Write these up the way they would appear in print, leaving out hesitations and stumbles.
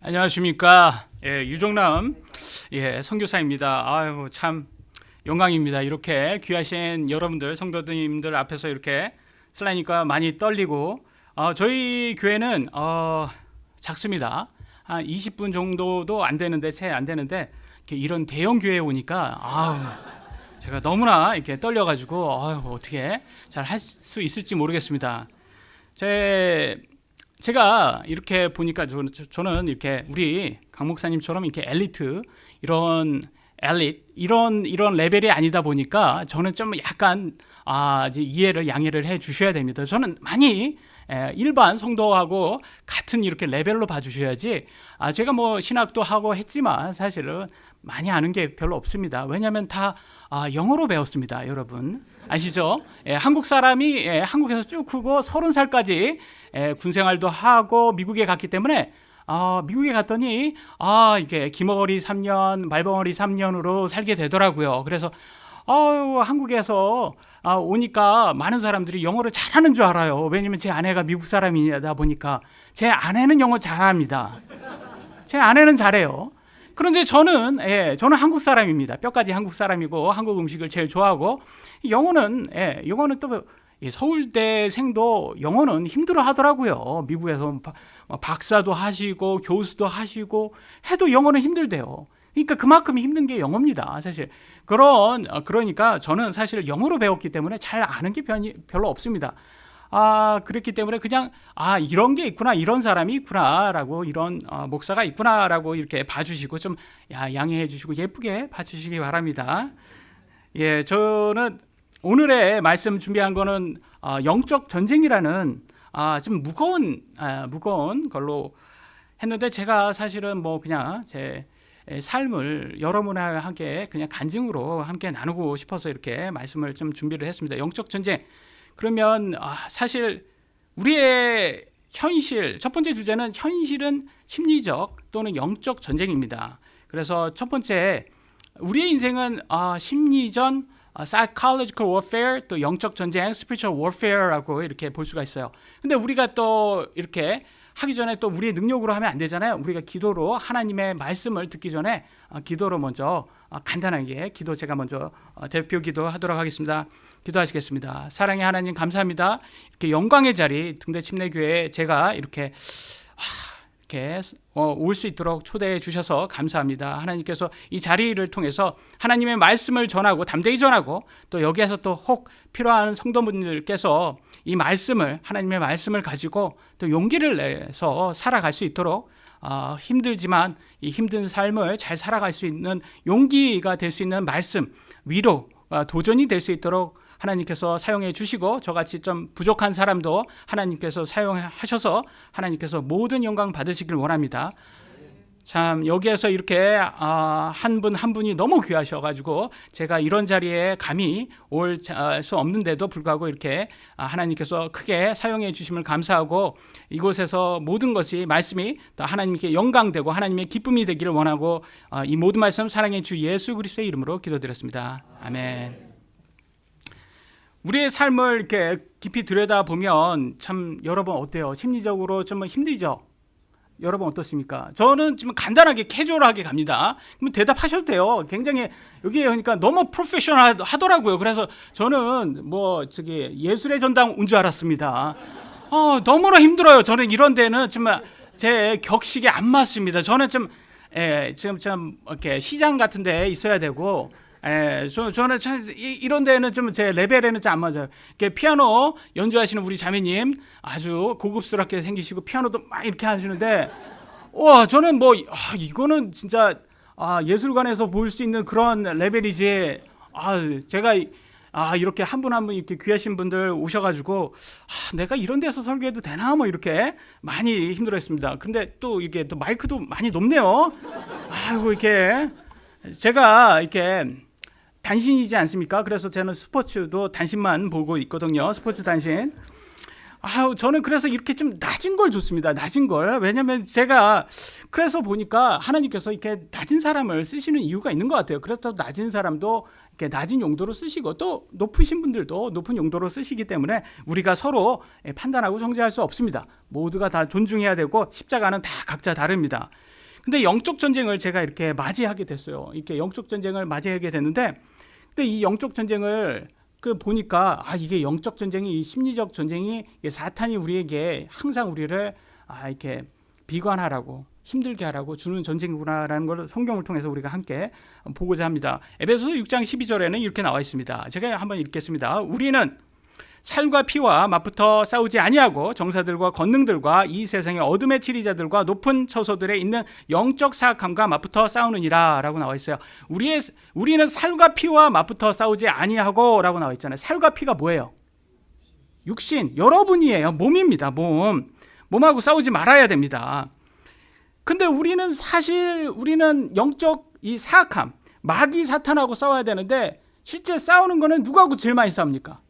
안녕하십니까. 유종남 선교사입니다. 아유, 참 영광입니다. 이렇게 귀하신 여러분들 성도님들 앞에서 이렇게 쓰라니까 많이 떨리고, 저희 교회는 작습니다. 한 20분 정도도 안 되는데, 채 안 되는데, 이런 대형 교회에 오니까 제가 너무나 이렇게 떨려가지고 어떻게 잘 할 수 있을지 모르겠습니다. 제가 이렇게 보니까 저는 이렇게 우리 강 목사님처럼 이렇게 이런 레벨이 아니다 보니까 저는 좀 약간 이제 이해를 양해를 해 주셔야 됩니다. 저는 많이 일반 성도하고 같은 이렇게 레벨로 봐주셔야지. 제가 뭐 신학도 하고 했지만 사실은 많이 아는 게 별로 없습니다. 왜냐하면 다 영어로 배웠습니다. 여러분 아시죠? 한국 사람이 한국에서 쭉 크고 30살까지 군생활도 하고 미국에 갔기 때문에 미국에 갔더니 이게 기머거리 3년, 말벙어리 3년으로 살게 되더라고요. 그래서 한국에서 오니까 많은 사람들이 영어를 잘하는 줄 알아요. 왜냐면 제 아내가 미국 사람이다 보니까 제 아내는 영어 잘합니다. 제 아내는 잘해요. 그런데 저는 한국 사람입니다. 뼈까지 한국 사람이고 한국 음식을 제일 좋아하고 영어는 또 서울대생도 영어는 힘들어 하더라고요. 미국에서 박사도 하시고 교수도 하시고 해도 영어는 힘들대요. 그러니까 그만큼 힘든 게 영어입니다. 사실 그러니까 저는 사실 영어로 배웠기 때문에 잘 아는 게 별로 없습니다. 그렇기 때문에 그냥 이런 게 있구나, 이런 사람이 있구나라고, 이런 목사가 있구나라고 이렇게 봐주시고 좀 양해해 주시고 예쁘게 봐주시기 바랍니다. 저는 오늘의 말씀 준비한 거는 영적 전쟁이라는 좀 무거운 걸로 했는데, 제가 사실은 뭐 그냥 제 삶을 여러분과 함께 그냥 간증으로 함께 나누고 싶어서 이렇게 말씀을 좀 준비를 했습니다. 영적 전쟁. 그러면 사실 우리의 현실, 첫 번째 주제는 현실은 심리적 또는 영적 전쟁입니다. 그래서 첫 번째, 우리의 인생은 심리전, psychological warfare, 또 영적 전쟁, spiritual warfare라고 이렇게 볼 수가 있어요. 근데 우리가 또 이렇게 하기 전에 또 우리의 능력으로 하면 안 되잖아요. 우리가 기도로 하나님의 말씀을 듣기 전에 기도로 먼저 간단하게 제가 먼저 대표 기도하도록 하겠습니다. 기도하시겠습니다. 사랑의 하나님, 감사합니다. 이렇게 영광의 자리 등대 침례교회에 제가 이렇게 올 수 있도록 초대해 주셔서 감사합니다. 하나님께서 이 자리를 통해서 하나님의 말씀을 전하고 담대히 전하고, 또 여기에서 또 혹 필요한 성도분들께서 이 말씀을, 하나님의 말씀을 가지고 또 용기를 내서 살아갈 수 있도록, 힘들지만 이 힘든 삶을 잘 살아갈 수 있는 용기가 될 수 있는 말씀, 위로, 도전이 될 수 있도록 하나님께서 사용해 주시고, 저같이 좀 부족한 사람도 하나님께서 사용하셔서 하나님께서 모든 영광 받으시길 원합니다. 참 여기에서 이렇게 한 분 한 분이 너무 귀하셔가지고 제가 이런 자리에 감히 올 수 없는데도 불구하고 이렇게 하나님께서 크게 사용해 주심을 감사하고, 이곳에서 모든 것이 말씀이 또 하나님께 영광되고 하나님의 기쁨이 되기를 원하고, 이 모든 말씀 사랑의 주 예수 그리스도의 이름으로 기도드렸습니다. 아멘. 우리의 삶을 이렇게 깊이 들여다보면 참 여러분 어때요? 심리적으로 좀 힘들죠? 여러분 어떻습니까? 저는 지금 간단하게 캐주얼하게 갑니다. 그럼 대답하셔도 돼요. 굉장히 여기 그러니까 너무 프로페셔널 하더라고요. 그래서 저는 예술의 전당 온 줄 알았습니다. 너무나 힘들어요. 저는 이런 데는 정말 제 격식에 안 맞습니다. 저는 지금 이렇게 시장 같은 데 있어야 되고, 저는 이런 데는 좀 제 레벨에는 좀 안 맞아요. 이렇게 피아노 연주하시는 우리 자매님 아주 고급스럽게 생기시고 피아노도 막 이렇게 하시는데, 저는 이거는 진짜 예술관에서 볼 수 있는 그런 레벨이지. 제가 이렇게 한 분 한 분 이렇게 귀하신 분들 오셔가지고 내가 이런 데서 설교해도 되나 이렇게 많이 힘들어했습니다. 근데 또 이게 또 마이크도 많이 높네요. 이렇게 제가 이렇게 단신이지 않습니까? 그래서 저는 스포츠도 단신만 보고 있거든요. 스포츠 단신. 저는 그래서 이렇게 좀 낮은 걸 좋습니다. 낮은 걸. 왜냐면 제가 그래서 보니까 하나님께서 이렇게 낮은 사람을 쓰시는 이유가 있는 것 같아요. 그래서 낮은 사람도 이렇게 낮은 용도로 쓰시고 또 높으신 분들도 높은 용도로 쓰시기 때문에 우리가 서로 판단하고 정죄할 수 없습니다. 모두가 다 존중해야 되고 십자가는 다 각자 다릅니다. 근데 영적 전쟁을 제가 이렇게 맞이하게 됐어요. 이렇게 영적 전쟁을 맞이하게 됐는데, 근데 이 영적 전쟁을 보니까 이게 영적 전쟁이, 이 심리적 전쟁이 사탄이 우리에게 항상 우리를 이렇게 비관하라고, 힘들게 하라고 주는 전쟁이구나라는 걸 성경을 통해서 우리가 함께 보고자 합니다. 에베소서 6장 12절에는 이렇게 나와 있습니다. 제가 한번 읽겠습니다. 우리는 살과 피와 맞붙어 싸우지 아니하고 정사들과 권능들과 이 세상의 어둠의 치리자들과 높은 처소들에 있는 영적 사악함과 맞붙어 싸우느니라 라고 나와 있어요. 우리는 살과 피와 맞붙어 싸우지 아니하고 라고 나와 있잖아요. 살과 피가 뭐예요? 육신, 여러분이에요. 몸입니다. 몸하고 싸우지 말아야 됩니다. 근데 우리는 영적 이 사악함, 마귀 사탄하고 싸워야 되는데, 실제 싸우는 거는 누구하고 제일 많이 싸웁니까?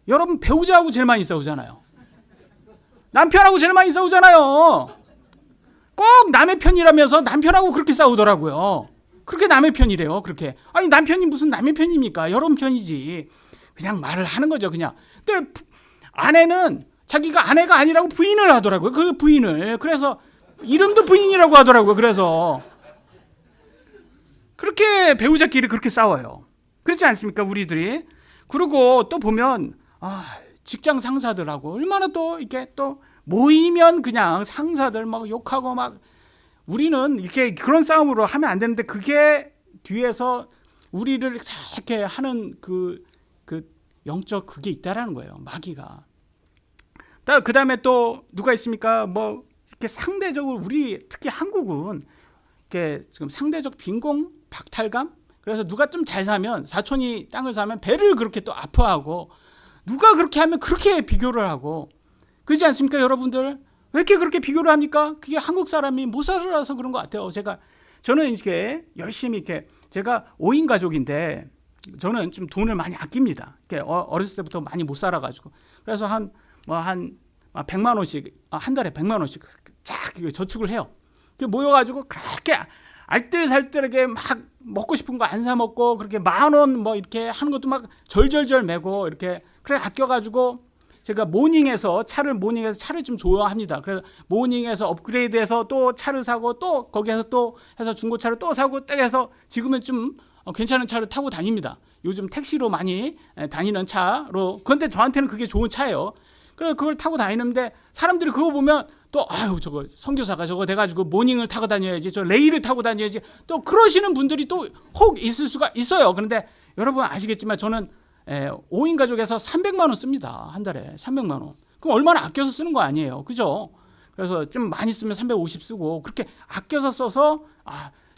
여러분, 배우자하고 제일 많이 싸우잖아요. 남편하고 제일 많이 싸우잖아요. 꼭 남의 편이라면서 남편하고 그렇게 싸우더라고요. 그렇게 남의 편이래요. 그렇게. 아니, 남편이 무슨 남의 편입니까? 여러분 편이지. 그냥 말을 하는 거죠, 그냥. 근데 아내는 자기가 아내가 아니라고 부인을 하더라고요. 그 부인을. 그래서 이름도 부인이라고 하더라고요. 그래서 그렇게 배우자끼리 그렇게 싸워요. 그렇지 않습니까, 우리들이? 그리고 또 보면 직장 상사들하고 얼마나 또 이렇게 또 모이면 그냥 상사들 막 욕하고 막, 우리는 이렇게 그런 싸움으로 하면 안 되는데, 그게 뒤에서 우리를 이렇게 하는 그 영적 그게 있다라는 거예요, 마귀가. 그 다음에 또 누가 있습니까? 뭐 이렇게 상대적으로 우리 특히 한국은 이렇게 지금 상대적 빈공, 박탈감. 그래서 누가 좀 잘 사면, 사촌이 땅을 사면 배를 그렇게 또 아파하고, 누가 그렇게 하면 그렇게 비교를 하고, 그렇지 않습니까, 여러분들? 왜 이렇게 그렇게 비교를 합니까? 그게 한국 사람이 못 살아서 그런 것 같아요. 저는 이렇게 열심히 이렇게, 제가 5인 가족인데 저는 좀 돈을 많이 아낍니다. 이렇게 어렸을 때부터 많이 못 살아가지고, 그래서 한 100만 원씩, 한 달에 100만 원씩 쫙 저축을 해요. 모여가지고 그렇게 알뜰살뜰하게 막 먹고 싶은 거 안 사 먹고, 그렇게 10,000원 뭐 이렇게 하는 것도 막 절절절 메고, 이렇게 그래 아껴가지고, 제가 모닝에서 차를 좀 좋아합니다. 그래서 모닝에서 업그레이드해서 또 차를 사고, 또 거기에서 또 해서 중고차를 또 사고, 딱 해서 지금은 좀 괜찮은 차를 타고 다닙니다. 요즘 택시로 많이 다니는 차로. 그런데 저한테는 그게 좋은 차예요. 그래서 그걸 타고 다니는데, 사람들이 그거 보면 또 저거 선교사가 저거 돼가지고 모닝을 타고 다녀야지, 저 레일을 타고 다녀야지, 또 그러시는 분들이 또 혹 있을 수가 있어요. 그런데 여러분 아시겠지만 저는 5인 가족에서 300만 원 씁니다. 한 달에 300만 원. 그럼 얼마나 아껴서 쓰는 거 아니에요, 그죠? 그래서 좀 많이 쓰면 350 쓰고, 그렇게 아껴서 써서,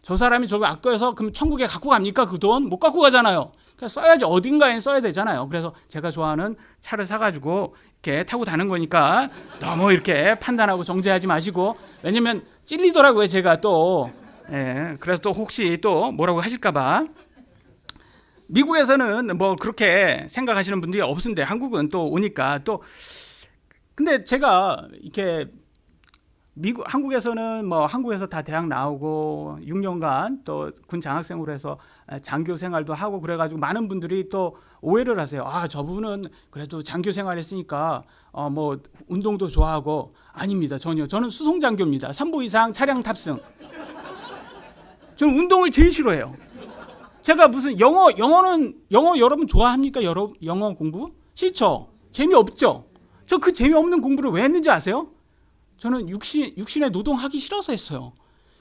저 사람이 저거 아껴서 그럼 천국에 갖고 갑니까? 그 돈 못 갖고 가잖아요. 그래서 써야지, 어딘가에 써야 되잖아요. 그래서 제가 좋아하는 차를 사가지고 이렇게 타고 다는 거니까 너무 이렇게 판단하고 정죄하지 마시고. 왜냐면 찔리더라고요, 제가 또. 그래서 또 혹시 또 뭐라고 하실까봐. 미국에서는 뭐 그렇게 생각하시는 분들이 없는데, 한국은 또 오니까 또. 근데 제가 이렇게 한국에서는 뭐 한국에서 다 대학 나오고 6년간 또 군 장학생으로 해서 장교 생활도 하고, 그래가지고 많은 분들이 또 오해를 하세요. 저분은 그래도 장교 생활했으니까 뭐 운동도 좋아하고. 아닙니다, 전혀. 저는 수송 장교입니다. 3보 이상 차량 탑승. 저는 운동을 제일 싫어해요. 제가 무슨 영어 여러분 좋아합니까? 영어 공부? 싫죠? 재미없죠? 저 그 재미없는 공부를 왜 했는지 아세요? 저는 육신의 노동하기 싫어서 했어요.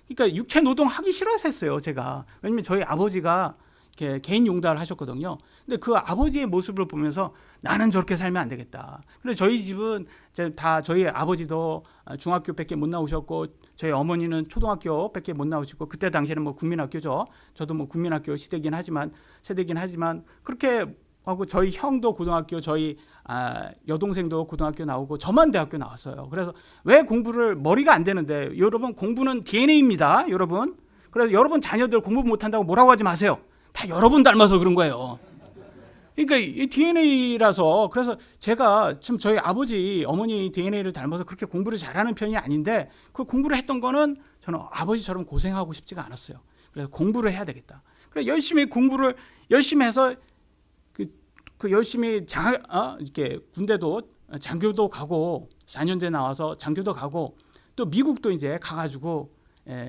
그러니까 육체 노동하기 싫어서 했어요, 제가. 왜냐면 저희 아버지가 이렇게 개인 용달을 하셨거든요. 근데 그 아버지의 모습을 보면서 나는 저렇게 살면 안 되겠다. 그래서 저희 집은 다, 저희 아버지도 중학교밖에 못 나오셨고, 저희 어머니는 초등학교밖에 못 나오시고, 그때 당시에는 뭐 국민학교죠. 저도 뭐 국민학교 세대긴 하지만 그렇게 하고, 저희 형도 고등학교, 저희 여동생도 고등학교 나오고, 저만 대학교 나왔어요. 그래서 왜 공부를, 머리가 안 되는데, 여러분 공부는 DNA입니다, 여러분. 그래서 여러분 자녀들 공부 못한다고 뭐라고 하지 마세요. 다 여러분 닮아서 그런 거예요. 그러니까 이 DNA라서 그래서 제가 지금 저희 아버지 어머니 DNA를 닮아서 그렇게 공부를 잘하는 편이 아닌데 그 공부를 했던 거는 저는 아버지처럼 고생하고 싶지가 않았어요. 그래서 공부를 해야 되겠다. 그래서 열심히 공부를 열심히 해서 그 열심히 이렇게 군대도 장교도 가고 4년제 나와서 장교도 가고 또 미국도 이제 가가지고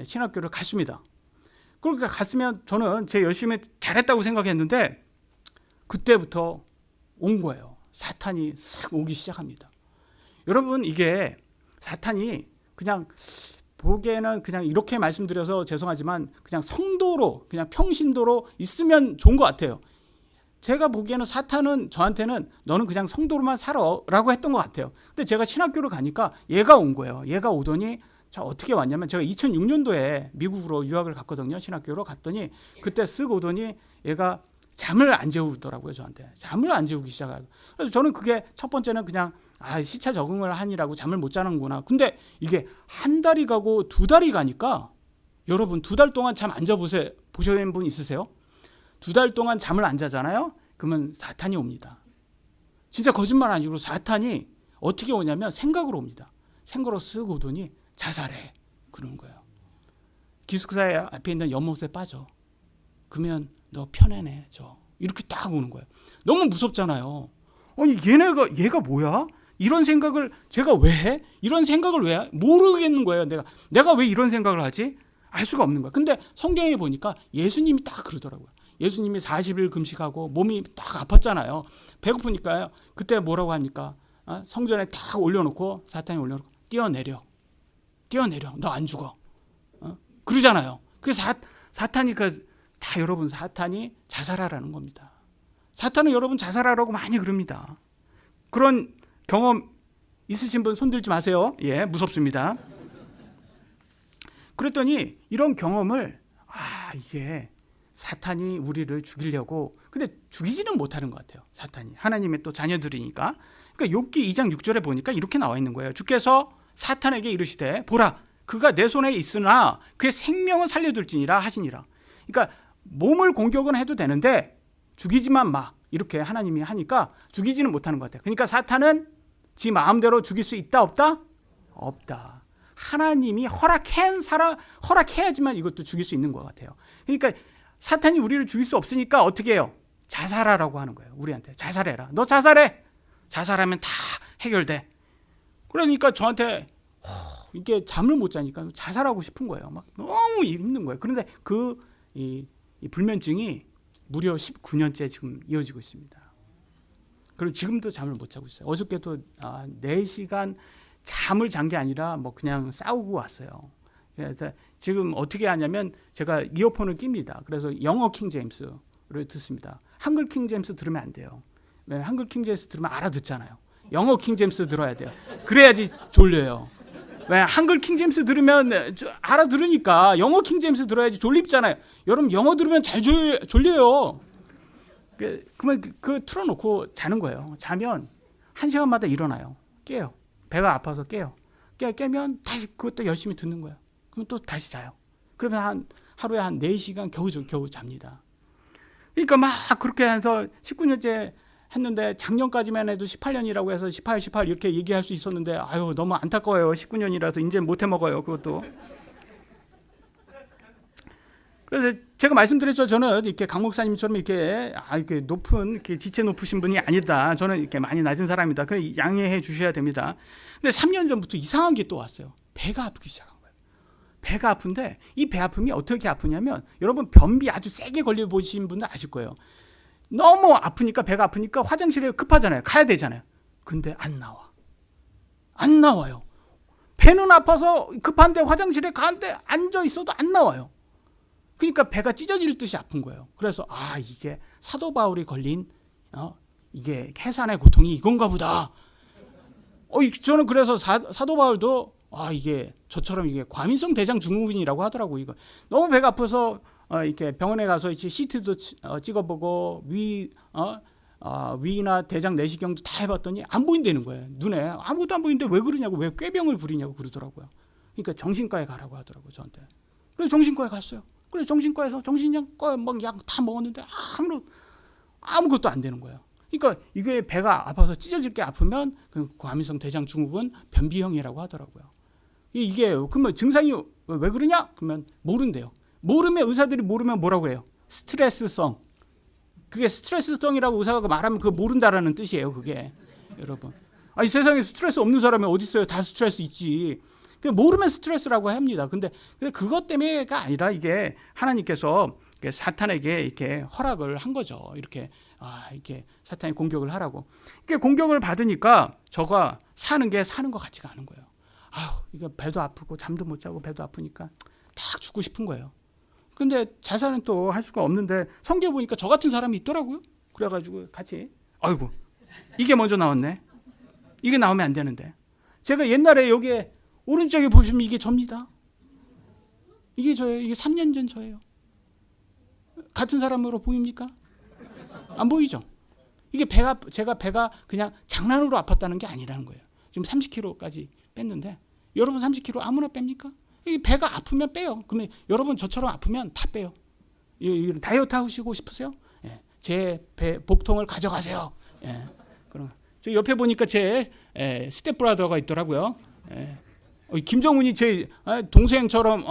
신학교를 갔습니다. 그러니까 갔으면 저는 제 열심히 잘했다고 생각했는데 그때부터 온 거예요. 사탄이 싹 오기 시작합니다. 여러분 이게 사탄이 그냥 보기에는 그냥 이렇게 말씀드려서 죄송하지만 그냥 성도로 그냥 평신도로 있으면 좋은 것 같아요. 제가 보기에는 사탄은 저한테는 너는 그냥 성도로만 살아라고 했던 것 같아요. 근데 제가 신학교를 가니까 얘가 온 거예요. 얘가 오더니 자 어떻게 왔냐면 제가 2006년도에 미국으로 유학을 갔거든요. 신학교로 갔더니 그때 쓱 오더니 얘가 잠을 안 재우더라고요. 저한테 잠을 안 재우기 시작하고 그래서 저는 그게 첫 번째는 그냥 시차 적응을 하니라고 잠을 못 자는구나. 근데 이게 한 달이 가고 두 달이 가니까 여러분 2달 동안 잠 안 보신 분 있으세요? 2달 동안 잠을 안 자잖아요. 그러면 사탄이 옵니다. 진짜 거짓말 아니고 사탄이 어떻게 오냐면 생각으로 옵니다. 생각으로 쓱 오더니 자살해 그러는 거예요. 기숙사에 앞에 있는 연못에 빠져. 그러면 너 편해져. 이렇게 딱 오는 거예요. 너무 무섭잖아요. 아니 얘가 뭐야? 이런 생각을 제가 왜 해? 이런 생각을 왜 해? 모르겠는 거예요. 내가 왜 이런 생각을 하지? 알 수가 없는 거야. 근데 성경에 보니까 예수님이 딱 그러더라고요. 예수님이 40일 금식하고 몸이 딱 아팠잖아요. 배고프니까요. 그때 뭐라고 합니까? 성전에 딱 올려놓고 사탄이 올려놓고 뛰어내려. 너 안 죽어. 그러잖아요. 그래서 사탄이 다 여러분 사탄이 자살하라는 겁니다. 사탄은 여러분 자살하라고 많이 그럽니다. 그런 경험 있으신 분 손 들지 마세요. 예, 무섭습니다. 그랬더니 이런 경험을 이게 사탄이 우리를 죽이려고 근데 죽이지는 못하는 것 같아요. 사탄이 하나님의 또 자녀들이니까. 그러니까 욥기 2장 6절에 보니까 이렇게 나와 있는 거예요. 주께서 사탄에게 이르시되 보라 그가 내 손에 있으나 그의 생명은 살려둘지니라 하시니라. 그러니까 몸을 공격은 해도 되는데 죽이지만 마 이렇게 하나님이 하니까 죽이지는 못하는 것 같아요. 그러니까 사탄은 지 마음대로 죽일 수 있다 없다? 없다. 하나님이 허락해야지만 이것도 죽일 수 있는 것 같아요. 그러니까 사탄이 우리를 죽일 수 없으니까 어떻게 해요? 자살하라고 하는 거예요. 우리한테 자살해라. 너 자살해. 자살하면 다 해결돼. 그러니까 저한테 이게 잠을 못 자니까 자살하고 싶은 거예요. 막 너무 힘든 거예요. 그런데 이 불면증이 무려 19년째 지금 이어지고 있습니다. 그리고 지금도 잠을 못 자고 있어요. 어저께도 4시간 잠을 잔 게 아니라 뭐 그냥 싸우고 왔어요. 그래서 지금 어떻게 하냐면 제가 이어폰을 낍니다. 그래서 영어 킹제임스를 듣습니다. 한글 킹제임스 들으면 안 돼요. 왜 한글 킹제임스 들으면 알아듣잖아요. 영어 킹제임스 들어야 돼요. 그래야지 졸려요. 왜 한글 킹제임스 들으면 알아들으니까 영어 킹제임스 들어야지 졸립잖아요. 여러분 영어 들으면 잘 졸려요. 그러면 그 틀어놓고 자는 거예요. 자면 1시간마다 일어나요. 깨요. 배가 아파서 깨요. 깨면 다시 그것도 열심히 듣는 거예요. 그럼 또 다시 자요. 그러면 하루에 한 4시간 겨우 잡니다. 그러니까 막 그렇게 해서 19년째 했는데 작년까지만 해도 18년이라고 해서 18 이렇게 얘기할 수 있었는데 너무 안타까워요. 19년이라서 이제 못 해먹어요. 그것도. 그래서 제가 말씀드렸죠. 저는 이렇게 강 목사님처럼 이렇게 높은 이렇게 지체 높으신 분이 아니다. 저는 이렇게 많이 낮은 사람이다. 그 양해해 주셔야 됩니다. 근데 3년 전부터 이상한 게 또 왔어요. 배가 아프기 시작한 거예요. 배가 아픈데 이 배 아픔이 어떻게 아프냐면 여러분 변비 아주 세게 걸려 보신 분들 아실 거예요. 너무 아프니까 배가 아프니까 화장실에 급하잖아요. 가야 되잖아요. 근데 안 나와요. 배는 아파서 급한데 화장실에 가는데 앉아 있어도 안 나와요. 그러니까 배가 찢어질 듯이 아픈 거예요. 그래서 이게 사도 바울이 걸린 이게 해산의 고통이 이건가 보다. 저는 그래서 사도 바울도 이게 저처럼 이게 과민성 대장 증후군이라고 하더라고. 이거 너무 배가 아파서 이렇게 병원에 가서 이제 CT도 찍어보고 위나 대장 내시경도 다 해봤더니 안 보인다는 거예요. 눈에 아무것도 안 보이는데 왜 그러냐고, 왜 꾀병을 부리냐고 그러더라고요. 그러니까 정신과에 가라고 하더라고요, 저한테. 그래서 정신과에 갔어요. 그래서 정신과에서 정신과 막 약 다 먹었는데 아무것도 안 되는 거예요. 그러니까 이게 배가 아파서 찢어질 게 아프면 그 과민성 대장 증후군 변비형이라고 하더라고요. 이게 그러면 증상이 왜 그러냐? 그러면 모른대요. 모르면 의사들이 모르면 뭐라고 해요? 스트레스성. 그게 스트레스성이라고 의사가 말하면 그거 모른다라는 뜻이에요. 그게 여러분. 아니 세상에 스트레스 없는 사람이 어디 있어요? 다 스트레스 있지. 모르면 스트레스라고 합니다. 근데 그것 때문에가 아니라 이게 하나님께서 사탄에게 이렇게 허락을 한 거죠. 이렇게 이렇게 사탄이 공격을 하라고. 이렇게 공격을 받으니까 저가 사는 게 사는 것 같지가 않은 거예요. 이거 배도 아프고 잠도 못 자고 배도 아프니까 딱 죽고 싶은 거예요. 근데 자살은 또 할 수가 없는데 성경에 보니까 저 같은 사람이 있더라고요. 그래가지고 같이 아이고 이게 먼저 나왔네. 이게 나오면 안 되는데. 제가 옛날에 여기에 오른쪽에 보시면 이게 접니다. 이게 저예요. 이게 3년 전 저예요. 같은 사람으로 보입니까? 안 보이죠? 이게 제가 배가 그냥 장난으로 아팠다는 게 아니라는 거예요. 지금 30kg까지 뺐는데 여러분 30kg 아무나 뺍니까? 이 배가 아프면 빼요. 그러면 여러분 저처럼 아프면 다 빼요. 다이어트 하시고 싶으세요? 예. 제 배 복통을 가져가세요. 예. 그럼 저 옆에 보니까 제 스텝브라더가 있더라고요. 예. 김정은이 제 동생처럼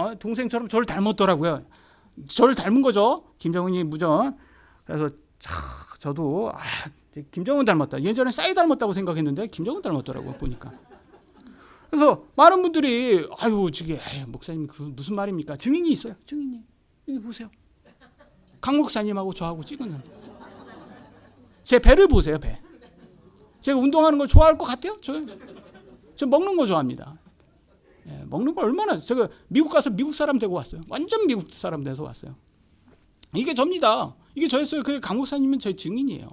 저를 닮았더라고요. 저를 닮은 거죠. 김정은이 무전. 그래서 저도 김정은 닮았다. 예전에 싸이 닮았다고 생각했는데 김정은 닮았더라고요. 보니까. 그래서 많은 분들이 저게 목사님 그 무슨 말입니까? 증인이 있어요. 증인이. 여기 보세요. 강 목사님하고 저하고 찍은 제 배를 보세요. 배. 제가 운동하는 걸 좋아할 것 같아요? 저 먹는 거 좋아합니다. 먹는 거 얼마나 제가 미국 가서 미국 사람 되고 왔어요. 완전 미국 사람 돼서 왔어요. 이게 접니다. 이게 저였어요. 그 강 목사님은 제 증인이에요.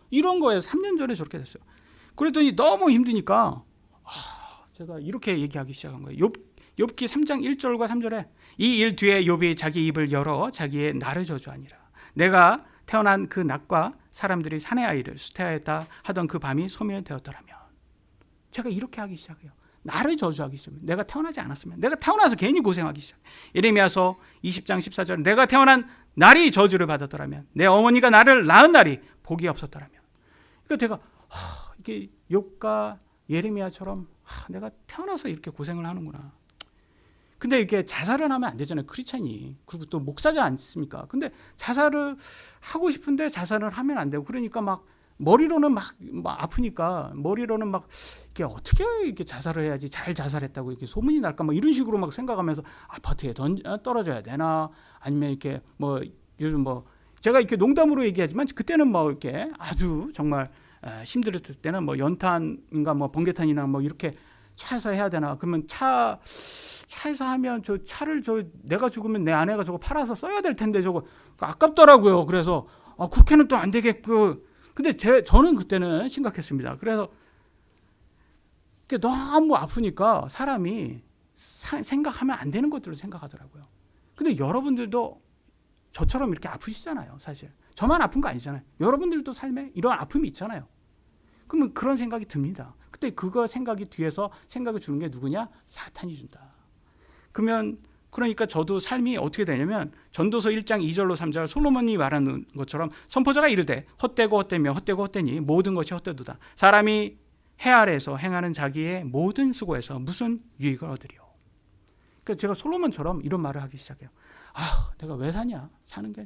이런 거에 3년 전에 저렇게 됐어요. 그랬더니 너무 힘드니까 제가 이렇게 얘기하기 시작한 거예요. 욥기 3장 1절과 3절에 이 일 뒤에 욥이 자기 입을 열어 자기의 날을 저주하니라. 내가 태어난 그 낮과 사람들이 사내 아이를 수태하였다 하던 그 밤이 소멸되었더라면. 제가 이렇게 하기 시작해요. 나를 저주하기 시작해요. 내가 태어나지 않았으면. 내가 태어나서 괜히 고생하기 시작해요. 예레미야서 20장 14절 내가 태어난 날이 저주를 받았더라면 내 어머니가 나를 낳은 날이 복이 없었더라면. 그러니까 제가 이게 욥과 예레미야처럼 내가 태어나서 이렇게 고생을 하는구나. 근데 이게 자살을 하면 안 되잖아요. 크리스찬이. 그리고 또 목사지 않습니까? 근데 자살을 하고 싶은데 자살을 하면 안 되고 그러니까 막 머리로는 막 아프니까 머리로는 막 이게 어떻게 이렇게 자살을 해야지 잘 자살했다고 이렇게 소문이 날까 막 이런 식으로 막 생각하면서 아파트에 떨어져야 되나 아니면 이렇게 요즘 제가 이렇게 농담으로 얘기하지만 그때는 이렇게 아주 정말 힘들었을 때는 연탄인가 번개탄이나 이렇게 차에서 해야 되나 그러면 차에서 하면 저 차를 내가 죽으면 내 아내가 저거 팔아서 써야 될 텐데 저거 아깝더라고요. 그래서 그렇게는 또 안 되겠고 근데 저는 그때는 심각했습니다. 그래서 너무 아프니까 사람이 생각하면 안 되는 것들을 생각하더라고요. 근데 여러분들도 저처럼 이렇게 아프시잖아요. 사실 저만 아픈 거 아니잖아요. 여러분들도 삶에 이런 아픔이 있잖아요. 그러면 그런 생각이 듭니다. 그때 그거 생각이 뒤에서 생각을 주는 게 누구냐? 사탄이 준다. 그러니까 저도 삶이 어떻게 되냐면 전도서 1장 2절로 3절 솔로몬이 말하는 것처럼 선포자가 이르되 헛되고 헛되며 헛되고 헛되니 모든 것이 헛되도다. 사람이 해 아래에서 행하는 자기의 모든 수고에서 무슨 유익을 얻으리요. 그러니까 제가 솔로몬처럼 이런 말을 하기 시작해요. 내가 왜 사냐? 사는 게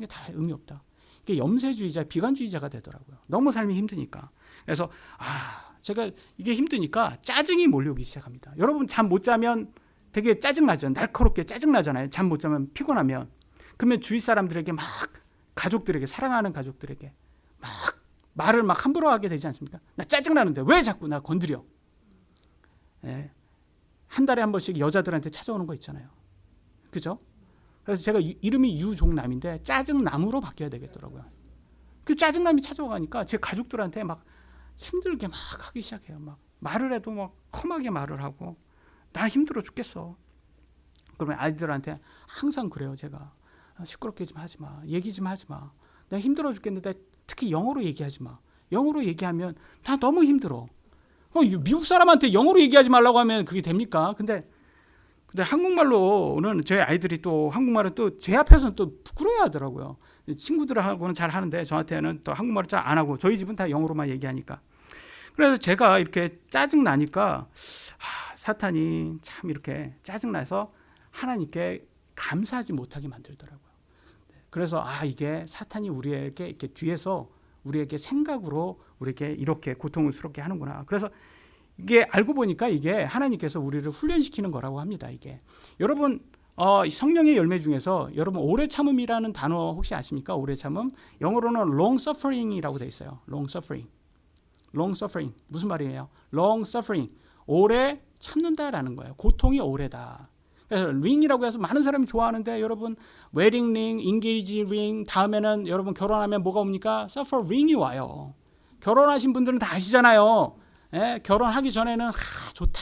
다 의미 없다. 이게 염세주의자, 비관주의자가 되더라고요. 너무 삶이 힘드니까. 그래서 제가 이게 힘드니까 짜증이 몰려오기 시작합니다. 여러분 잠 못 자면 되게 짜증나죠. 날카롭게 짜증나잖아요. 잠 못 자면 피곤하면. 그러면 주위 사람들에게 막 가족들에게 사랑하는 가족들에게 막 말을 막 함부로 하게 되지 않습니까? 나 짜증나는데 왜 자꾸 나 건드려? 한 달에 한 번씩 여자들한테 찾아오는 거 있잖아요. 그죠? 그래서 제가 이름이 유종남인데 짜증남으로 바뀌어야 되겠더라고요. 그 짜증남이 찾아가니까 제 가족들한테 막 힘들게 막 하기 시작해요. 막 말을 해도 막 험하게 말을 하고 나 힘들어 죽겠어. 그러면 아이들한테 항상 그래요. 제가 시끄럽게 좀 하지 마. 얘기 좀 하지 마. 나 힘들어 죽겠는데 특히 영어로 얘기하지 마. 영어로 얘기하면 나 너무 힘들어. 미국 사람한테 영어로 얘기하지 말라고 하면 그게 됩니까? 근데 한국말로는 저희 아이들이 또 한국말은 또 제 앞에서는 또 부끄러워하더라고요. 친구들하고는 잘 하는데 저한테는 또 한국말을 잘 안 하고 저희 집은 다 영어로만 얘기하니까. 그래서 제가 이렇게 짜증 나니까 사탄이 참 이렇게 짜증 나서 하나님께 감사하지 못하게 만들더라고요. 그래서 이게 사탄이 우리에게 이렇게 뒤에서 우리에게 생각으로 우리에게 이렇게 고통스럽게 하는구나. 그래서 이게 알고 보니까 이게 하나님께서 우리를 훈련시키는 거라고 합니다. 이게 여러분 성령의 열매 중에서 여러분 오래 참음이라는 단어 혹시 아십니까? 오래 참음 영어로는 long suffering이라고 돼 있어요. long suffering 무슨 말이에요? long suffering 오래 참는다라는 거예요. 고통이 오래다. 그래서 링이라고 해서 많은 사람이 좋아하는데 여러분 웨딩 링, 인게이지 링 다음에는 여러분 결혼하면 뭐가 옵니까? suffer ring이 와요. 결혼하신 분들은 다 아시잖아요. 결혼하기 전에는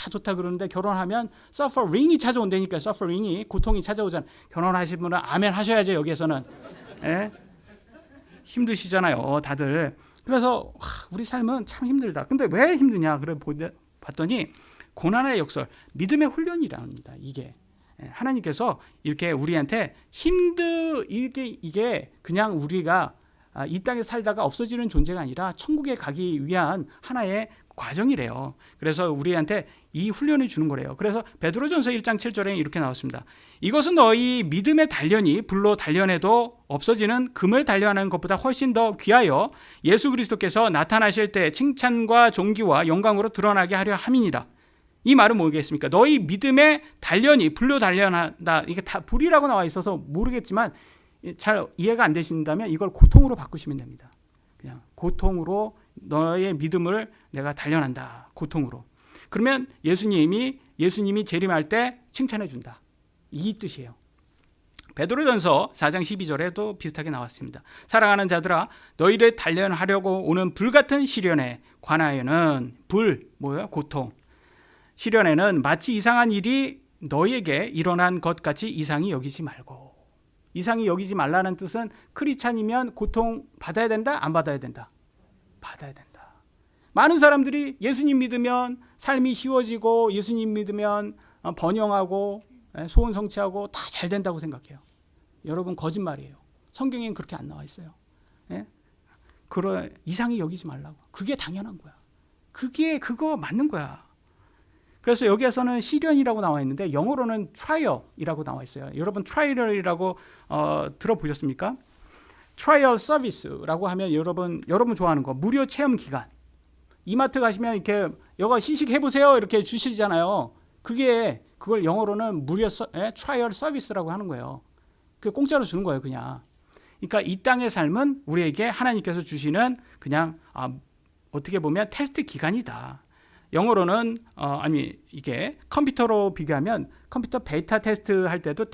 좋다 그러는데 결혼하면 suffer ring이 찾아온다니까. suffer ring이 고통이 찾아오잖아요. 결혼하신 분은 아멘 하셔야죠. 여기에서는 힘드시잖아요, 다들. 그래서 우리 삶은 참 힘들다. 근데 왜 힘드냐? 그래 봤더니 고난의 역설, 믿음의 훈련이랍니다. 이게 하나님께서 이렇게 우리한테 이게 그냥 우리가 이 땅에 살다가 없어지는 존재가 아니라 천국에 가기 위한 하나의 과정이래요. 그래서 우리한테 이 훈련을 주는 거래요. 그래서 베드로전서 1장 7절에 이렇게 나왔습니다. 이것은 너희 믿음의 단련이 불로 단련해도 없어지는 금을 단련하는 것보다 훨씬 더 귀하여 예수 그리스도께서 나타나실 때 칭찬과 존귀와 영광으로 드러나게 하려 함이니라. 이 말은 뭐겠습니까? 너희 믿음의 단련이 불로 단련한다. 이게 다 불이라고 나와 있어서 모르겠지만 잘 이해가 안 되신다면 이걸 고통으로 바꾸시면 됩니다. 그냥 고통으로 너의 믿음을 내가 단련한다. 고통으로. 그러면 예수님이 재림할 때 칭찬해 준다. 이 뜻이에요. 베드로전서 4장 12절에도 비슷하게 나왔습니다. 사랑하는 자들아 너희를 단련하려고 오는 불같은 시련에 관하여는 뭐예요? 고통. 시련에는 마치 이상한 일이 너희에게 일어난 것 같이 이상히 여기지 말고. 이상히 여기지 말라는 뜻은 크리스찬이면 고통 받아야 된다? 안 받아야 된다? 받아야 된다. 많은 사람들이 예수님 믿으면 삶이 쉬워지고 예수님 믿으면 번영하고 소원 성취하고 다 잘 된다고 생각해요. 여러분 거짓말이에요. 성경에는 그렇게 안 나와 있어요. 이상히 여기지 말라고. 그게 당연한 거야. 그거 맞는 거야. 그래서 여기에서는 시련이라고 나와 있는데 영어로는 trial이라고 나와 있어요. 여러분 trial이라고 들어보셨습니까? 트라이얼 서비스라고 하면 여러분 좋아하는 거 무료 체험 기간. 이마트 가시면 이렇게 여기 시식해 보세요 이렇게 주시잖아요. 그걸 영어로는 무료 트라이얼 서비스라고 하는 거예요. 그 공짜로 주는 거예요, 그냥. 그러니까 이 땅의 삶은 우리에게 하나님께서 주시는 그냥 어떻게 보면 테스트 기간이다. 영어로는 이게 컴퓨터로 비교하면 컴퓨터 베타 테스트 할 때도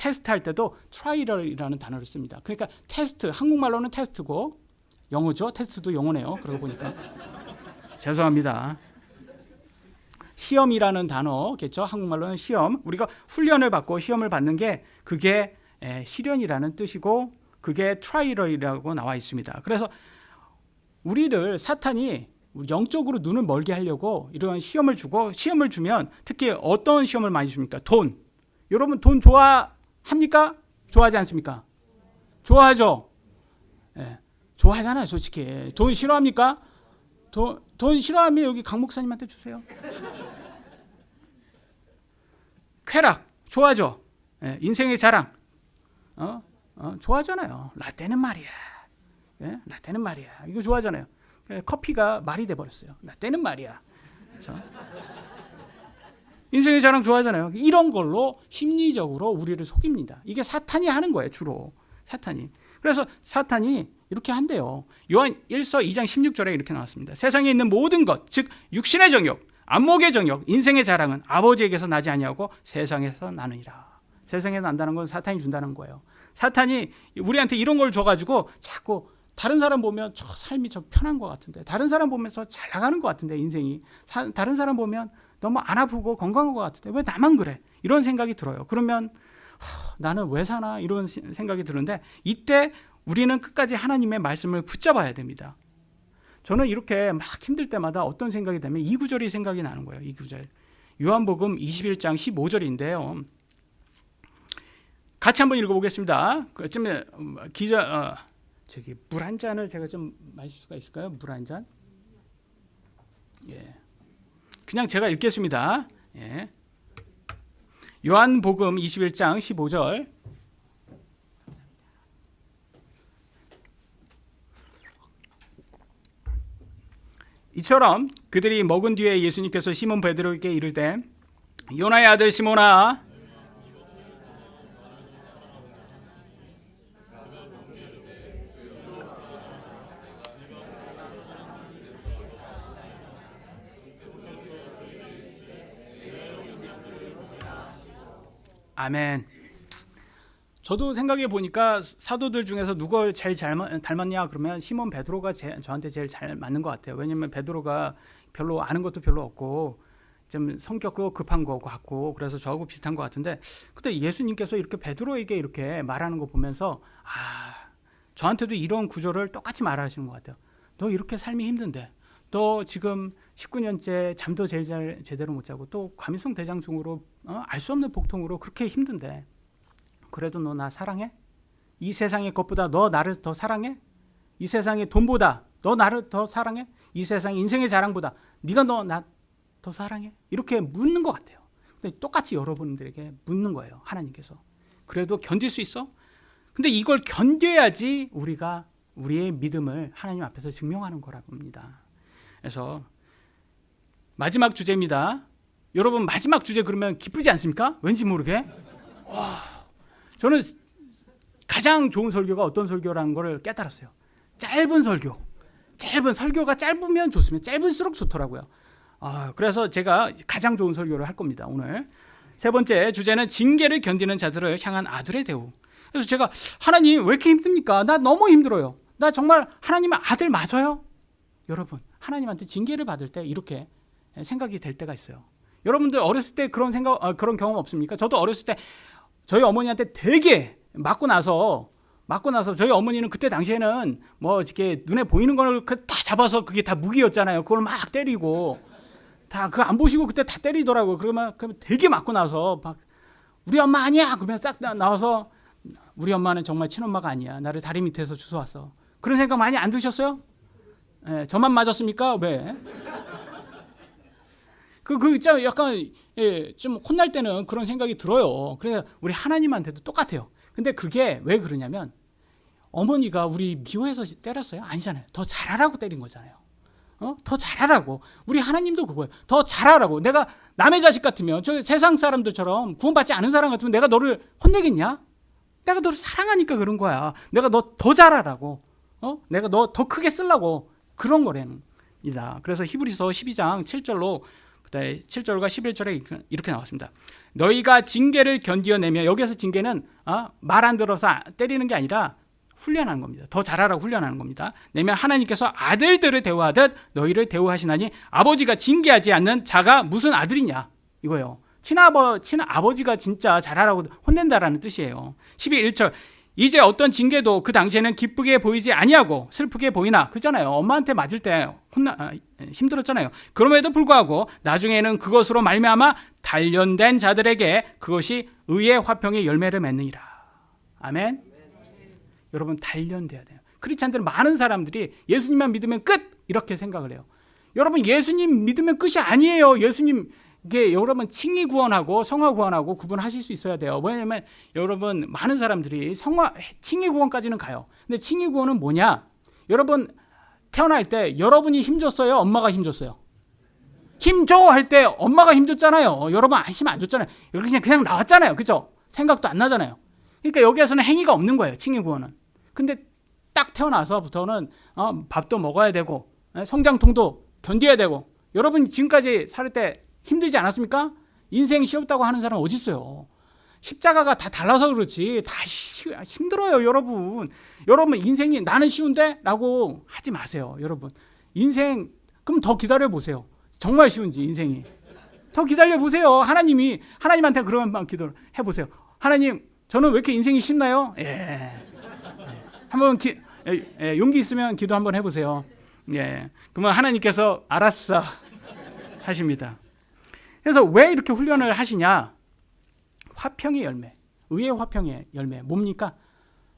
트라이얼이라는 단어를 씁니다. 그러니까 테스트, 한국말로는 테스트고 영어죠. 테스트도 영어네요. 그러고 보니까 죄송합니다. 시험이라는 단어겠죠. 한국말로는 시험. 우리가 훈련을 받고 시험을 받는 게 그게 시련이라는 뜻이고 그게 트라이얼이라고 나와 있습니다. 그래서 우리를 사탄이 영적으로 눈을 멀게 하려고 이런 시험을 주고 시험을 주면 특히 어떤 시험을 많이 줍니까? 돈. 여러분 돈 좋아합니까? 좋아하지 않습니까? 좋아하죠. 좋아하잖아요, 솔직히. 돈 싫어합니까? 돈 싫어하면 여기 강 목사님한테 주세요. 쾌락 좋아하죠. 인생의 자랑 좋아하잖아요. 라떼는 말이야. 라떼는 말이야. 이거 좋아하잖아요. 커피가 말이 돼버렸어요. 라떼는 말이야. 그래서 인생의 자랑 좋아하잖아요. 이런 걸로 심리적으로 우리를 속입니다. 이게 사탄이 하는 거예요, 주로. 사탄이. 그래서 사탄이 이렇게 한대요. 요한 1서 2장 16절에 이렇게 나왔습니다. 세상에 있는 모든 것, 즉 육신의 정욕, 안목의 정욕, 인생의 자랑은 아버지에게서 나지 아니하고 세상에서 나느니라. 세상에서 난다는 건 사탄이 준다는 거예요. 사탄이 우리한테 이런 걸 줘가지고 자꾸 다른 사람 보면 저 삶이 저 편한 것 같은데, 다른 사람 보면서 잘 나가는 것 같은데 인생이, 다른 사람 보면 너무 안 아프고 건강한 것 같은데 왜 나만 그래? 이런 생각이 들어요. 그러면 나는 왜 사나? 이런 생각이 드는데 이때 우리는 끝까지 하나님의 말씀을 붙잡아야 됩니다. 저는 이렇게 막 힘들 때마다 어떤 생각이 되면 이 구절이 생각이 나는 거예요. 이 구절. 요한복음 21장 15절인데요. 같이 한번 읽어보겠습니다. 저기 물 한 잔을 제가 좀 마실 수가 있을까요? 물 한 잔? 예. 그냥 제가 읽겠습니다. 예. 요한복음 21장 15절. 이처럼 그들이 먹은 뒤에 예수님께서 시몬 베드로에게 이르되 요나의 아들 시몬아, 아멘. 저도 생각해 보니까 사도들 중에서 누가 제일 닮았냐 그러면 시몬 베드로가 저한테 제일 잘 맞는 것 같아요. 왜냐면 베드로가 별로 아는 것도 별로 없고 좀 성격도 급한 거 같고 그래서 저하고 비슷한 것 같은데, 그때 예수님께서 이렇게 베드로에게 이렇게 말하는 거 보면서 저한테도 이런 구조를 똑같이 말하시는 것 같아요. 너 이렇게 삶이 힘든데, 너 지금 19년째 잠도 제대로 못 자고 또 과민성 대장증으로 알 수 없는 복통으로 그렇게 힘든데 그래도 너 나 사랑해? 이 세상의 것보다 너 나를 더 사랑해? 이 세상의 돈보다 너 나를 더 사랑해? 이 세상의 인생의 자랑보다 네가 너 나 더 사랑해? 이렇게 묻는 것 같아요. 근데 똑같이 여러분들에게 묻는 거예요. 하나님께서. 그래도 견딜 수 있어? 근데 이걸 견뎌야지 우리가 우리의 믿음을 하나님 앞에서 증명하는 거라고 합니다. 그래서 마지막 주제입니다. 여러분 마지막 주제 그러면 기쁘지 않습니까? 왠지 모르게. 저는 가장 좋은 설교가 어떤 설교라는 걸 깨달았어요. 짧은 설교. 설교가 짧으면 좋습니다. 짧을수록 좋더라고요. 그래서 제가 가장 좋은 설교를 할 겁니다. 오늘 세 번째 주제는 징계를 견디는 자들을 향한 아들의 대우. 그래서 제가 하나님 왜 이렇게 힘듭니까? 나 너무 힘들어요. 나 정말 하나님의 아들 맞아요? 여러분 하나님한테 징계를 받을 때 이렇게 생각이 될 때가 있어요. 여러분들 어렸을 때 그런 그런 경험 없습니까? 저도 어렸을 때 저희 어머니한테 되게 맞고 나서 저희 어머니는 그때 당시에는 뭐 이렇게 눈에 보이는 걸 다 잡아서 그게 다 무기였잖아요. 그걸 막 때리고 다 그거 안 보시고 그때 다 때리더라고요. 그러면 되게 맞고 나서 막 우리 엄마 아니야 그러면 싹 나와서 우리 엄마는 정말 친엄마가 아니야. 나를 다리 밑에서 주워왔어. 그런 생각 많이 안 드셨어요? 네, 저만 맞았습니까? 왜? 그 있잖아요. 약간 좀 혼날 때는 그런 생각이 들어요. 그래서 우리 하나님한테도 똑같아요. 근데 그게 왜 그러냐면 어머니가 우리 미워해서 때렸어요? 아니잖아요. 더 잘하라고 때린 거잖아요. 더 잘하라고. 우리 하나님도 그거예요. 더 잘하라고. 내가 남의 자식 같으면 저 세상 사람들처럼 구원받지 않은 사람 같으면 내가 너를 혼내겠냐? 내가 너를 사랑하니까 그런 거야. 내가 너 더 잘하라고. 내가 너 더 크게 쓰려고 그런 거랍니다. 그래서 히브리서 12장 7절로 그다음에 7절과 11절에 이렇게 나왔습니다. 너희가 징계를 견디어내며, 여기에서 징계는 말 안 들어서 때리는 게 아니라 훈련하는 겁니다. 더 잘하라고 훈련하는 겁니다. 내면 하나님께서 아들들을 대우하듯 너희를 대우하시나니 아버지가 징계하지 않는 자가 무슨 아들이냐 이거예요. 친아버지가 진짜 잘하라고 혼낸다라는 뜻이에요. 12절 이제 어떤 징계도 그 당시에는 기쁘게 보이지 아니하고 슬프게 보이나, 그잖아요. 엄마한테 맞을 때 힘들었잖아요. 그럼에도 불구하고 나중에는 그것으로 말미암아 단련된 자들에게 그것이 의의 화평의 열매를 맺느니라. 아멘. 여러분 단련돼야 돼요. 크리스찬들은 많은 사람들이 예수님만 믿으면 끝 이렇게 생각을 해요. 여러분 예수님 믿으면 끝이 아니에요. 예수님 이게 여러분 칭의 구원하고 성화 구원하고 구분하실 수 있어야 돼요. 왜냐하면 여러분 많은 사람들이 칭의 구원까지는 가요. 근데 칭의 구원은 뭐냐? 여러분 태어날 때 여러분이 힘줬어요? 엄마가 힘줬어요? 힘줘 할 때 엄마가 힘줬잖아요. 여러분 힘 안 줬잖아요. 그냥 나왔잖아요. 그죠? 생각도 안 나잖아요. 그러니까 여기에서는 행위가 없는 거예요. 칭의 구원은. 근데 딱 태어나서부터는 밥도 먹어야 되고 성장통도 견뎌야 되고, 여러분 지금까지 살 때 힘들지 않았습니까? 인생 쉬웠다고 하는 사람 어디 있어요? 십자가가 다 달라서 그렇지 다 힘들어요. 여러분 인생이 나는 쉬운데? 라고 하지 마세요. 여러분 인생 그럼 더 기다려보세요. 정말 쉬운지 인생이. 더 기다려보세요. 하나님한테 그런 기도를 해보세요. 하나님 저는 왜 이렇게 인생이 쉽나요? 한번 용기 있으면 기도 한번 해보세요. 그러면 하나님께서 알았어 하십니다. 그래서 왜 이렇게 훈련을 하시냐? 화평의 열매, 의의 화평의 열매 뭡니까?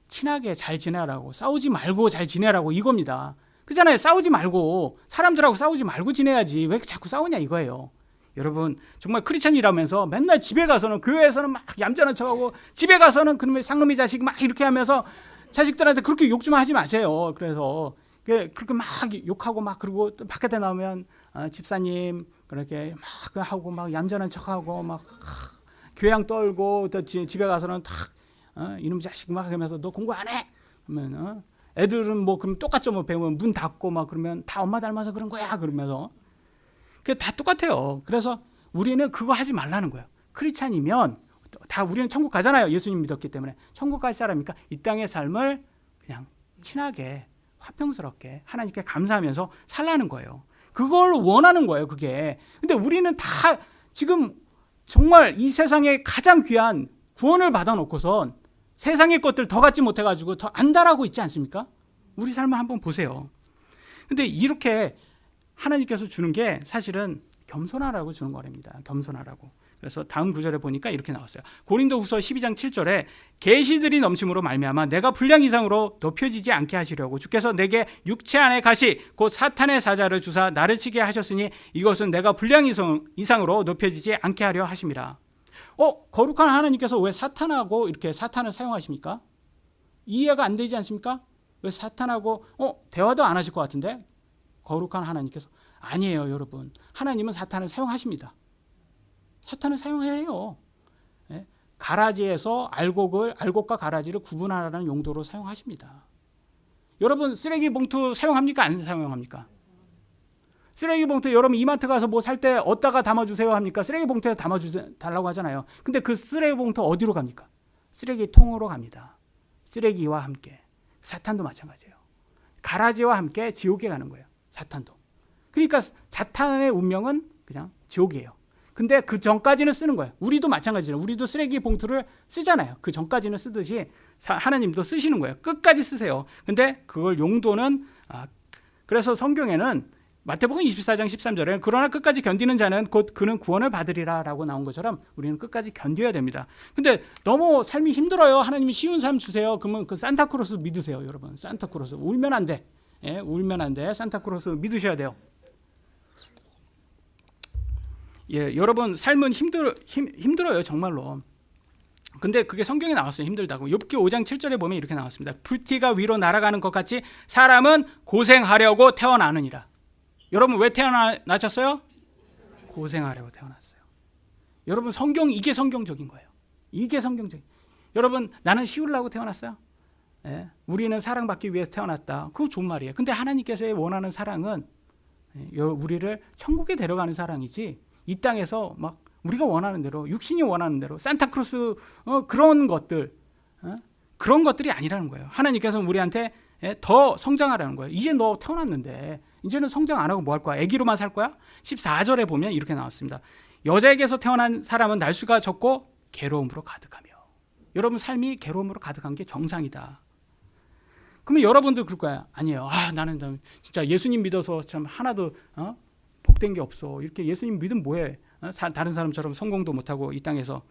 친하게 잘 지내라고, 싸우지 말고 잘 지내라고 이겁니다. 그잖아요. 싸우지 말고, 사람들하고 싸우지 말고 지내야지 왜 자꾸 싸우냐 이거예요. 여러분 정말 크리스찬이라면서 맨날 집에 가서는, 교회에서는 막 얌전한 척하고, 집에 가서는 그놈의 상놈의 자식 막 이렇게 하면서 자식들한테 그렇게 욕 좀 하지 마세요. 그래서 그렇게 막 욕하고 막, 그리고 또 바깥에 나오면 집사님 그렇게 막 하고 막 얌전한 척하고 막 교양 떨고, 또 집에 가서는 탁 이놈 자식 막 하면서 너 공부 안 해? 그러면 애들은 뭐 그럼 똑같죠. 뭐 배우면 문 닫고 막 그러면 다 엄마 닮아서 그런 거야 그러면서. 그게 다 똑같아요. 그래서 우리는 그거 하지 말라는 거예요. 크리스찬이면 다 우리는 천국 가잖아요. 예수님 믿었기 때문에. 천국 갈 사람이니까 이 땅의 삶을 그냥 친하게 화평스럽게 하나님께 감사하면서 살라는 거예요. 그걸 원하는 거예요. 그게. 근데 우리는 다 지금 정말 이 세상에 가장 귀한 구원을 받아놓고선 세상의 것들 더 갖지 못해가지고 더 안달하고 있지 않습니까? 우리 삶을 한번 보세요. 근데 이렇게 하나님께서 주는 게 사실은 겸손하라고 주는 거랍니다. 겸손하라고. 그래서 다음 구절에 보니까 이렇게 나왔어요. 고린도후서 12장 7절에 계시들이 넘침으로 말미암아 내가 분량 이상으로 높여지지 않게 하시려고 주께서 내게 육체 안에 가시 곧 사탄의 사자를 주사 나를 치게 하셨으니 이것은 내가 분량 이상으로 높여지지 않게 하려 하심이라. 거룩한 하나님께서 왜 사탄하고 이렇게 사탄을 사용하십니까? 이해가 안 되지 않습니까? 왜 사탄하고 대화도 안 하실 것 같은데? 거룩한 하나님께서. 아니에요, 여러분. 하나님은 사탄을 사용하십니다. 사탄을 사용해야 해요. 예? 가라지에서 알곡과 가라지를 구분하라는 용도로 사용하십니다. 여러분 쓰레기 봉투 사용합니까? 안 사용합니까? 쓰레기 봉투 여러분 이마트 가서 뭐 살 때 어디다가 담아주세요 합니까? 쓰레기 봉투에 담아달라고 하잖아요. 근데 그 쓰레기 봉투 어디로 갑니까? 쓰레기통으로 갑니다. 쓰레기와 함께. 사탄도 마찬가지예요. 가라지와 함께 지옥에 가는 거예요. 사탄도. 그러니까 사탄의 운명은 그냥 지옥이에요. 근데 그 전까지는 쓰는 거예요. 우리도 마찬가지예요. 우리도 쓰레기 봉투를 쓰잖아요. 그 전까지는 쓰듯이 하나님도 쓰시는 거예요. 끝까지 쓰세요. 근데 그걸 용도는 그래서 성경에는 마태복음 24장 13절에 그러나 끝까지 견디는 자는 곧 그는 구원을 받으리라 라고 나온 것처럼 우리는 끝까지 견뎌야 됩니다. 근데 너무 삶이 힘들어요. 하나님이 쉬운 삶 주세요. 그러면 그 산타크로스 믿으세요. 여러분 산타크로스 울면 안 돼. 예, 울면 안 돼. 산타크로스 믿으셔야 돼요. 예, 여러분 삶은 힘들어요 정말로. 근데 그게 성경에 나왔어요. 힘들다고. 욥기 5장 7절에 보면 이렇게 나왔습니다. 불티가 위로 날아가는 것 같이 사람은 고생하려고 태어나느니라. 여러분 왜 태어나셨어요? 고생하려고 태어났어요. 여러분 이게 성경적인 거예요. 이게 성경적인. 여러분 나는 쉬우려고 태어났어요? 예, 우리는 사랑받기 위해 태어났다. 그거 좋은 말이에요. 근데 하나님께서 원하는 사랑은 우리를 천국에 데려가는 사랑이지 이 땅에서 막 우리가 원하는 대로 육신이 원하는 대로 산타크로스 그런 것들 그런 것들이 아니라는 거예요. 하나님께서는 우리한테 더 성장하라는 거예요. 이제 너 태어났는데 이제는 성장 안 하고 뭐 할 거야? 애기로만 살 거야? 14절에 보면 이렇게 나왔습니다. 여자에게서 태어난 사람은 날수가 적고 괴로움으로 가득하며. 여러분 삶이 괴로움으로 가득한 게 정상이다. 그러면 여러분도 그럴 거야. 아니에요. 나는 진짜 예수님 믿어서 참 하나도 복된 게 없어. 이렇게 예수님 믿으면 뭐해? 다른 사람처럼 성공도 못하고 이 땅에서.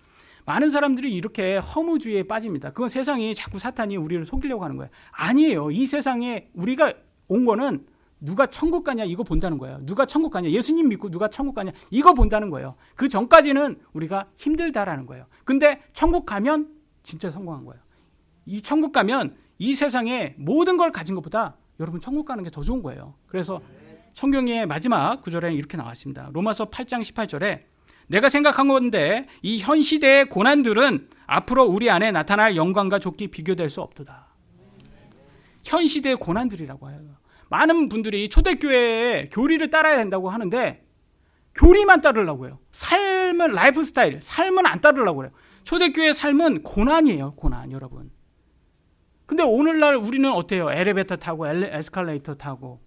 많은 사람들이 이렇게 허무주의에 빠집니다. 그건 세상이 자꾸 사탄이 우리를 속이려고 하는 거예요. 아니에요. 이 세상에 우리가 온 거는 누가 천국 가냐 이거 본다는 거예요. 누가 천국 가냐, 예수님 믿고 누가 천국 가냐 이거 본다는 거예요. 그 전까지는 우리가 힘들다라는 거예요. 근데 천국 가면 진짜 성공한 거예요. 이 천국 가면 이 세상에 모든 걸 가진 것보다 여러분 천국 가는 게 더 좋은 거예요. 그래서 성경의 마지막 구절에 이렇게 나왔습니다. 로마서 8장 18절에 내가 생각한 건데 이 현 시대의 고난들은 앞으로 우리 안에 나타날 영광과 좋게 비교될 수 없도다. 현 시대의 고난들이라고 해요. 많은 분들이 초대교회의 교리를 따라야 된다고 하는데 교리만 따르려고 해요. 삶은 라이프 스타일, 삶은 안 따르려고 해요. 초대교회의 삶은 고난이에요. 고난 여러분. 근데 오늘날 우리는 어때요? 엘리베이터 타고 에스컬레이터 타고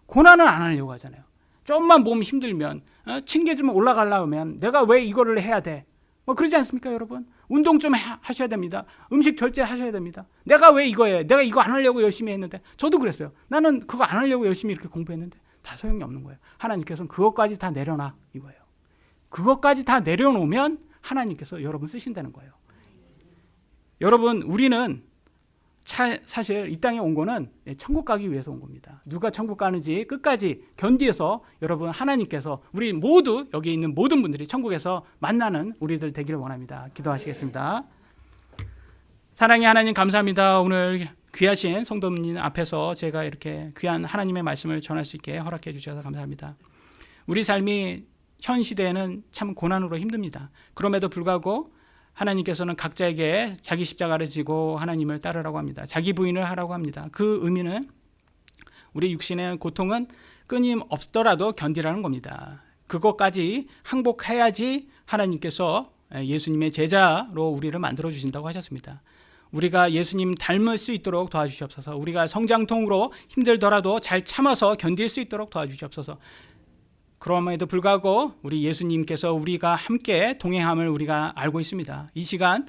고난은 안 하려고 하잖아요. 좀만 몸 힘들면 층계지면 올라가려면 내가 왜 이거를 해야 돼? 뭐 그러지 않습니까 여러분? 운동 좀 하셔야 됩니다. 음식 절제하셔야 됩니다. 내가 왜 이거 해? 내가 이거 안 하려고 열심히 했는데. 저도 그랬어요. 나는 그거 안 하려고 열심히 이렇게 공부했는데 다 소용이 없는 거예요. 하나님께서는 그것까지 다 내려놔 이거예요. 그것까지 다 내려놓으면 하나님께서 여러분 쓰신다는 거예요. 여러분 우리는 사실 이 땅에 온 거는 천국 가기 위해서 온 겁니다. 누가 천국 가는지 끝까지 견디어서 여러분 하나님께서 우리 모두 여기 있는 모든 분들이 천국에서 만나는 우리들 되기를 원합니다. 기도하시겠습니다. 사랑의 하나님 감사합니다. 오늘 귀하신 성도님 앞에서 제가 이렇게 귀한 하나님의 말씀을 전할 수 있게 허락해 주셔서 감사합니다. 우리 삶이 현 시대에는 참 고난으로 힘듭니다. 그럼에도 불구하고 하나님께서는 각자에게 자기 십자가를 지고 하나님을 따르라고 합니다. 자기 부인을 하라고 합니다. 그 의미는 우리 육신의 고통은 끊임없더라도 견디라는 겁니다. 그것까지 항복해야지 하나님께서 예수님의 제자로 우리를 만들어 주신다고 하셨습니다. 우리가 예수님 닮을 수 있도록 도와주시옵소서. 우리가 성장통으로 힘들더라도 잘 참아서 견딜 수 있도록 도와주시옵소서. 그럼에도 불구하고 우리 예수님께서 우리가 함께 동행함을 우리가 알고 있습니다. 이 시간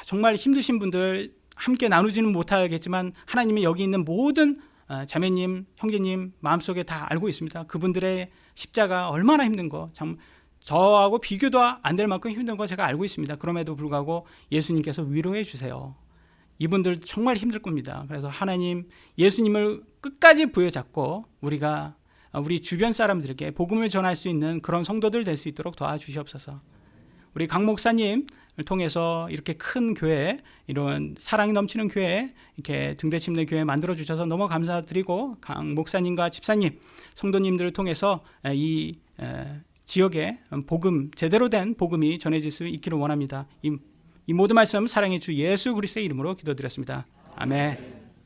정말 힘드신 분들 함께 나누지는 못하겠지만 하나님이 여기 있는 모든 자매님, 형제님 마음속에 다 알고 있습니다. 그분들의 십자가 얼마나 힘든 거, 참 저하고 비교도 안 될 만큼 힘든 거 제가 알고 있습니다. 그럼에도 불구하고 예수님께서 위로해 주세요. 이분들 정말 힘들 겁니다. 그래서 하나님 예수님을 끝까지 부여잡고 우리가 우리 주변 사람들에게 복음을 전할 수 있는 그런 성도들 될 수 있도록 도와주시옵소서. 우리 강 목사님을 통해서 이렇게 큰 교회, 이런 사랑이 넘치는 교회, 이렇게 등대침례 교회 만들어 주셔서 너무 감사드리고 강 목사님과 집사님, 성도님들을 통해서 이 지역에 복음, 제대로 된 복음이 전해질 수 있기를 원합니다. 이 모든 말씀 사랑의 주 예수 그리스도의 이름으로 기도드렸습니다. 아멘.